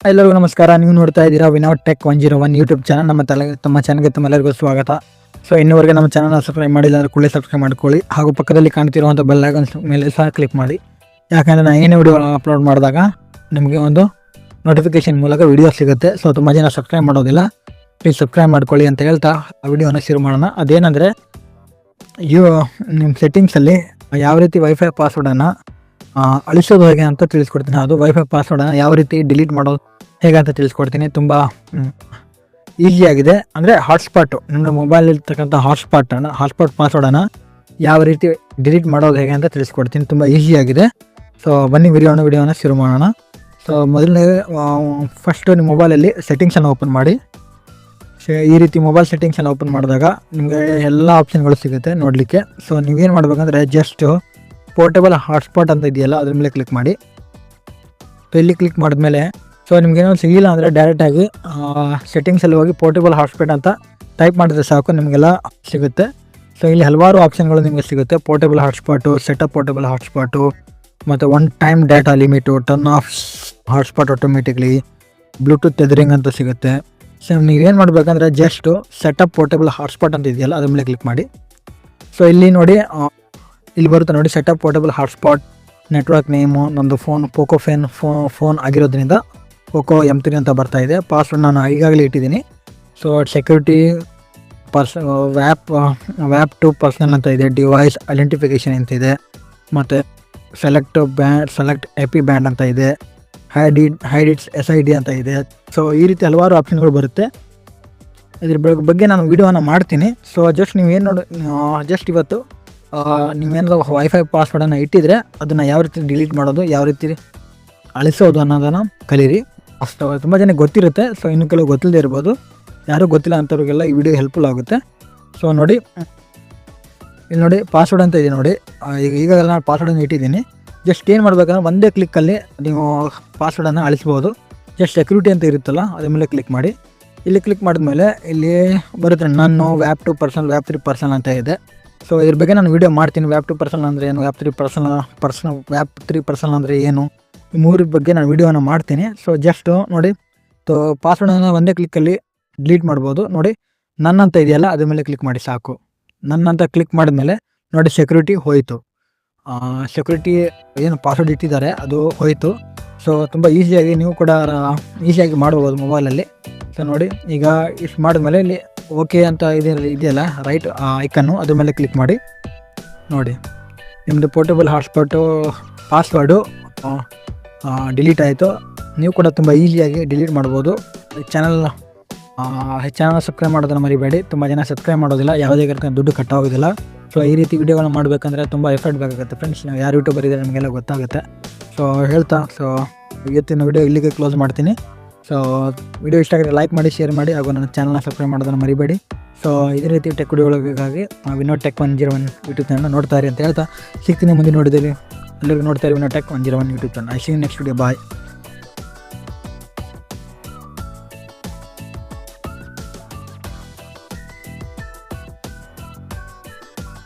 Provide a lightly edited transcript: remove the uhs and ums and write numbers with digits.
ಎಲ್ಲರಿಗೂ ನಮಸ್ಕಾರ. ನೀವು ನೋಡ್ತಾ ಇದ್ದೀರಾ ವಿನೋದ್ ಟೆಕ್ 101 ಯೂಟ್ಯೂಬ್ ಚಾನಲ್. ನಮ್ಮ ಚಾನಲ್ಗೆ ತಮ್ಮೆಲ್ಲರಿಗೂ ಸ್ವಾಗತ. ಸೊ ಇನ್ನೂವರೆಗೆ ನಮ್ಮ ಚಾನಲ್ನ ಸಬ್ಸ್ಕ್ರೈಬ್ ಮಾಡಿಲ್ಲ ಅಂದರೆ ಕೂಡಲೇ ಸಬ್ಸ್ಕ್ರೈಬ್ ಮಾಡ್ಕೊಳ್ಳಿ. ಹಾಗೂ ಪಕ್ಕದಲ್ಲಿ ಕಾಣ್ತಿರುವಂಥ ಬೆಲ್ ಐಕಾನ್ ಮೇಲೆ ಸಹ ಕ್ಲಿಕ್ ಮಾಡಿ. ಯಾಕಂದರೆ ನಾನು ಏನೇ ವಿಡಿಯೋ ಅಪ್ಲೋಡ್ ಮಾಡಿದಾಗ ನಿಮಗೆ ಒಂದು ನೋಟಿಫಿಕೇಶನ್ ಮೂಲಕ ವಿಡಿಯೋ ಸಿಗುತ್ತೆ. ಸೊ ತುಂಬ ಜನ ಸಬ್ಸ್ಕ್ರೈಬ್ ಮಾಡೋದಿಲ್ಲ, ಪ್ಲೀಸ್ ಸಬ್ಸ್ಕ್ರೈಬ್ ಮಾಡ್ಕೊಳ್ಳಿ ಅಂತ ಹೇಳ್ತಾ ಆ ವಿಡಿಯೋನ ಶುರು ಮಾಡೋಣ. ಅದೇನೆಂದರೆ ನಿಮ್ಮ ಸೆಟ್ಟಿಂಗ್ಸಲ್ಲಿ ಯಾವ ರೀತಿ ವೈಫೈ ಪಾಸ್ವರ್ಡನ್ನು ಅಳಿಸೋದು ಹೇಗೆ ಅಂತ ತಿಳಿಸ್ಕೊಡ್ತೀನಿ. ಅದು ವೈಫೈ ಪಾಸ್ವರ್ಡನ್ನು ಯಾವ ರೀತಿ ಡಿಲೀಟ್ ಮಾಡೋದು ಹೇಗೆ ಅಂತ ತಿಳಿಸ್ಕೊಡ್ತೀನಿ. ತುಂಬ ಈಸಿಯಾಗಿದೆ. ಅಂದರೆ ಹಾಟ್ಸ್ಪಾಟು, ನಿಮ್ಮ ಮೊಬೈಲ್ ಇರ್ತಕ್ಕಂಥ ಹಾಟ್ಸ್ಪಾಟ್ ಪಾಸ್ವರ್ಡನ್ನು ಯಾವ ರೀತಿ ಡಿಲೀಟ್ ಮಾಡೋದು ಹೇಗೆ ಅಂತ ತಿಳಿಸ್ಕೊಡ್ತೀನಿ. ತುಂಬ ಈಸಿಯಾಗಿದೆ. ಸೊ ಬನ್ನಿ ವಿಡಿಯೋನ ಶುರು ಮಾಡೋಣ. ಸೊ ಮೊದಲನೇ ಫಸ್ಟು ನಿಮ್ಮ ಮೊಬೈಲಲ್ಲಿ ಸೆಟ್ಟಿಂಗ್ಸನ್ನು ಓಪನ್ ಮಾಡಿ. ಈ ರೀತಿ ಮೊಬೈಲ್ ಸೆಟ್ಟಿಂಗ್ಸನ್ನು ಓಪನ್ ಮಾಡಿದಾಗ ನಿಮಗೆ ಎಲ್ಲ ಆಪ್ಷನ್ಗಳು ಸಿಗುತ್ತೆ ನೋಡಲಿಕ್ಕೆ. ಸೊ ನೀವೇನು ಮಾಡಬೇಕಂದ್ರೆ ಜಸ್ಟು ಪೋರ್ಟೇಬಲ್ ಹಾಟ್ಸ್ಪಾಟ್ ಅಂತ ಇದೆಯಲ್ಲ ಅದ್ರ ಮೇಲೆ ಕ್ಲಿಕ್ ಮಾಡಿ. ಸೊ ಇಲ್ಲಿ ಕ್ಲಿಕ್ ಮಾಡಿದ್ಮೇಲೆ ಸೊ ನಿಮಗೇನೋ ಸಿಗಿಲ್ಲ ಅಂದರೆ ಡೈರೆಕ್ಟಾಗಿ ಸೆಟ್ಟಿಂಗ್ಸಲ್ಲಿ ಹೋಗಿ ಪೋರ್ಟೇಬಲ್ ಹಾಟ್ಸ್ಪಾಟ್ ಅಂತ ಟೈಪ್ ಮಾಡಿದ್ರೆ ಸಾಕು, ನಿಮಗೆಲ್ಲ ಸಿಗುತ್ತೆ. ಸೊ ಇಲ್ಲಿ ಹಲವಾರು ಆಪ್ಷನ್ಗಳು ನಿಮಗೆ ಸಿಗುತ್ತೆ. Portable hotspot, setup portable hotspot, ಮತ್ತು one time data limit, turn off hotspot automatically, bluetooth tethering ಅಂತ ಸಿಗುತ್ತೆ. ಸೊ ನೀವೇನು ಮಾಡಬೇಕಂದ್ರೆ ಜಸ್ಟು ಸೆಟಪ್ ಪೋರ್ಟೇಬಲ್ ಹಾಟ್ಸ್ಪಾಟ್ ಅಂತ ಇದೆಯಲ್ಲ ಅದ್ರ ಮೇಲೆ ಕ್ಲಿಕ್ ಮಾಡಿ. ಸೊ ಇಲ್ಲಿ ನೋಡಿ, ಇಲ್ಲಿ ಬರುತ್ತೆ ನೋಡಿ setup portable hotspot, network name ನಂದು ಪೋಕೋ ಫೋನ್ ಆಗಿರೋದ್ರಿಂದ ಪೋಕೋ M3 ಅಂತ ಬರ್ತಾ ಇದೆ. ಪಾಸ್ವರ್ಡ್ ನಾನು ಈಗಾಗಲೇ ಇಟ್ಟಿದ್ದೀನಿ. ಸೊ ಸೆಕ್ಯೂರಿಟಿ ವ್ಯಾಪ್ ಟು ಪರ್ಸನಲ್ ಅಂತ ಇದೆ, ಡಿವೈಸ್ ಐಡೆಂಟಿಫಿಕೇಷನ್ ಅಂತ ಇದೆ, ಮತ್ತು ಸೆಲೆಕ್ಟ್ ಎಪಿ ಬ್ಯಾಂಡ್ ಅಂತ ಇದೆ, ಹೈಡ್ ಇಟ್ಸ್ SID ಅಂತ ಇದೆ. ಸೊ ಈ ರೀತಿ ಹಲವಾರು ಆಪ್ಷನ್ಗಳು ಬರುತ್ತೆ. ಇದ್ರ ಬಗ್ಗೆ ನಾನು ವಿಡಿಯೋನ ಮಾಡ್ತೀನಿ. ಸೊ ಜಸ್ಟ್ ಜಸ್ಟ್ ಇವತ್ತು ನೀವೇನಾದ್ರು ವೈಫೈ ಪಾಸ್ವರ್ಡನ್ನು ಇಟ್ಟಿದ್ರೆ ಅದನ್ನು ಯಾವ ರೀತಿ ಡಿಲೀಟ್ ಮಾಡೋದು, ಯಾವ ರೀತಿ ಅಳಿಸೋದು ಅನ್ನೋದನ್ನು ಕಲೀರಿ. ಅಷ್ಟು ತುಂಬ ಜನಕ್ಕೆ ಗೊತ್ತಿರುತ್ತೆ. ಸೊ ಇನ್ನು ಕೆಲವು ಗೊತ್ತಿಲ್ಲದೆ ಇರ್ಬೋದು. ಯಾರೂ ಗೊತ್ತಿಲ್ಲ ಅಂಥವ್ರಿಗೆಲ್ಲ ಈ ವಿಡಿಯೋ ಹೆಲ್ಪ್ಫುಲ್ ಆಗುತ್ತೆ. ಸೊ ನೋಡಿ, ಇಲ್ಲಿ ನೋಡಿ ಪಾಸ್ವರ್ಡ್ ಅಂತ ಇದೆ ನೋಡಿ. ಈಗಾಗಲೇ ನಾನು ಪಾಸ್ವರ್ಡನ್ನು ಇಟ್ಟಿದ್ದೀನಿ. ಜಸ್ಟ್ ಏನು ಮಾಡಬೇಕಂದ್ರೆ ಒಂದೇ ಕ್ಲಿಕ್ಕಲ್ಲಿ ನೀವು ಪಾಸ್ವರ್ಡನ್ನು ಅಳಿಸ್ಬೋದು. ಜಸ್ಟ್ ಸೆಕ್ಯೂರಿಟಿ ಅಂತ ಇರುತ್ತಲ್ಲ ಅದ್ರ ಮೇಲೆ ಕ್ಲಿಕ್ ಮಾಡಿ. ಇಲ್ಲಿ ಕ್ಲಿಕ್ ಮಾಡಿದ್ಮೇಲೆ ಇಲ್ಲಿ ಬರುತ್ತೆ ನಾನು ವ್ಯಾಪ್ 2 ಪರ್ಸನಲ್, ವ್ಯಾಪ್ 3 ಪರ್ಸನಲ್ ಅಂತ ಇದೆ. ಸೊ ಇದ್ರ ಬಗ್ಗೆ ನಾನು ವಿಡಿಯೋ ಮಾಡ್ತೀನಿ. ವ್ಯಾಪ್ 2 ಪರ್ಸನಲ್ ಅಂದರೆ ಏನು, ವ್ಯಾಪ್ 3 ಪರ್ಸನಲ್ ಅಂದರೆ ಏನು, ಈ ಮೂರ ಬಗ್ಗೆ ನಾನು ವಿಡಿಯೋನ ಮಾಡ್ತೀನಿ. ಸೊ ಜಸ್ಟು ನೋಡಿ, ಪಾಸ್ವರ್ಡನ್ನು ಒಂದೇ ಕ್ಲಿಕ್ಕಲ್ಲಿ ಡಿಲೀಟ್ ಮಾಡ್ಬೋದು. ನೋಡಿ ನನ್ನಂತ ಇದೆಯಲ್ಲ ಅದ್ರ ಮೇಲೆ ಕ್ಲಿಕ್ ಮಾಡಿ ಸಾಕು. ನನ್ನಂತ ಕ್ಲಿಕ್ ಮಾಡಿದ್ಮೇಲೆ ನೋಡಿ ಸೆಕ್ಯೂರಿಟಿ ಹೋಯಿತು. ಸೆಕ್ಯೂರಿಟಿ ಏನು ಪಾಸ್ವರ್ಡ್ ಇಟ್ಟಿದ್ದಾರೆ ಅದು ಹೋಯಿತು. ಸೊ ತುಂಬ ಈಸಿಯಾಗಿ ನೀವು ಕೂಡ ಈಸಿಯಾಗಿ ಮಾಡ್ಬೋದು ಮೊಬೈಲಲ್ಲಿ. ಸೊ ನೋಡಿ, ಈಗ ಇಷ್ಟು ಮಾಡಿದ್ಮೇಲೆ ಇಲ್ಲಿ ಓಕೆ ಅಂತ ಇದೆಯಲ್ಲ ರೈಟ್ ಐಕನ್ನು, ಅದ್ರ ಮೇಲೆ ಕ್ಲಿಕ್ ಮಾಡಿ. ನೋಡಿ ನಿಮ್ಮದು ಪೋರ್ಟೇಬಲ್ ಹಾಟ್ಸ್ಪಾಟು ಪಾಸ್ವರ್ಡು ಡಿಲೀಟ್ ಆಯಿತು. ನೀವು ಕೂಡ ತುಂಬ ಈಸಿಯಾಗಿ ಡಿಲೀಟ್ ಮಾಡ್ಬೋದು. ಚಾನಲ್ ಸಬ್ಸ್ಕ್ರೈಬ್ ಮಾಡೋದನ್ನು ಮರಿಬೇಡಿ. ತುಂಬ ಜನ ಸಬ್ಸ್ಕ್ರೈಬ್ ಮಾಡೋದಿಲ್ಲ, ಯಾವುದೇ ಕಾರಣಕ್ಕೆ ದುಡ್ಡು ಕಟ್ಟಾಗೋದಿಲ್ಲ. ಸೊ ಈ ರೀತಿ ವಿಡಿಯೋಗಳನ್ನ ಮಾಡಬೇಕಂದ್ರೆ ತುಂಬ ಎಫರ್ಟ್ ಬೇಕಾಗುತ್ತೆ ಫ್ರೆಂಡ್ಸ್. ನಾವು ಯಾರು ಯೂಟ್ಯೂಬರ್ ಇದ್ದಾರೆ ನಮಗೆಲ್ಲ ಗೊತ್ತಾಗುತ್ತೆ. ಸೊ ಹೇಳ್ತಾ ಇವತ್ತಿನ ವಿಡಿಯೋ ಇಲ್ಲಿಗೆ ಕ್ಲೋಸ್ ಮಾಡ್ತೀನಿ. ಸೊ ವಿಡಿಯೋ ಇಷ್ಟ ಆಗಿದ್ರೆ ಲೈಕ್ ಮಾಡಿ, ಶೇರ್ ಮಾಡಿ, ಹಾಗೂ ನನ್ನ ಚಾನಲ್ನ ಸಬ್ಸ್ಕ್ರೈಬ್ ಮಾಡೋದನ್ನು ಮರಿಬೇಡಿ. ಸೊ ಇದೇ ರೀತಿ ಟೆಕ್ ವಿಡಿಯೋಗಳಿಗಾಗಿ ವಿನೋದ್ ಟೆಕ್ 101 ಯೂಟ್ಯೂಬ್ ಚಾನಲ್ ನೋಡ್ತಾ ಇರಿ ಅಂತ ಹೇಳ್ತಾ ಸಿಗ್ತೀನಿ ಮುಂದೆ ನೋಡಿದ್ದೀರಿ. ಎಲ್ಲರಿಗೂ ನೋಡ್ತಾ ಇರಿ Vinod tech 101 YouTube channel. I see you next video. Bye.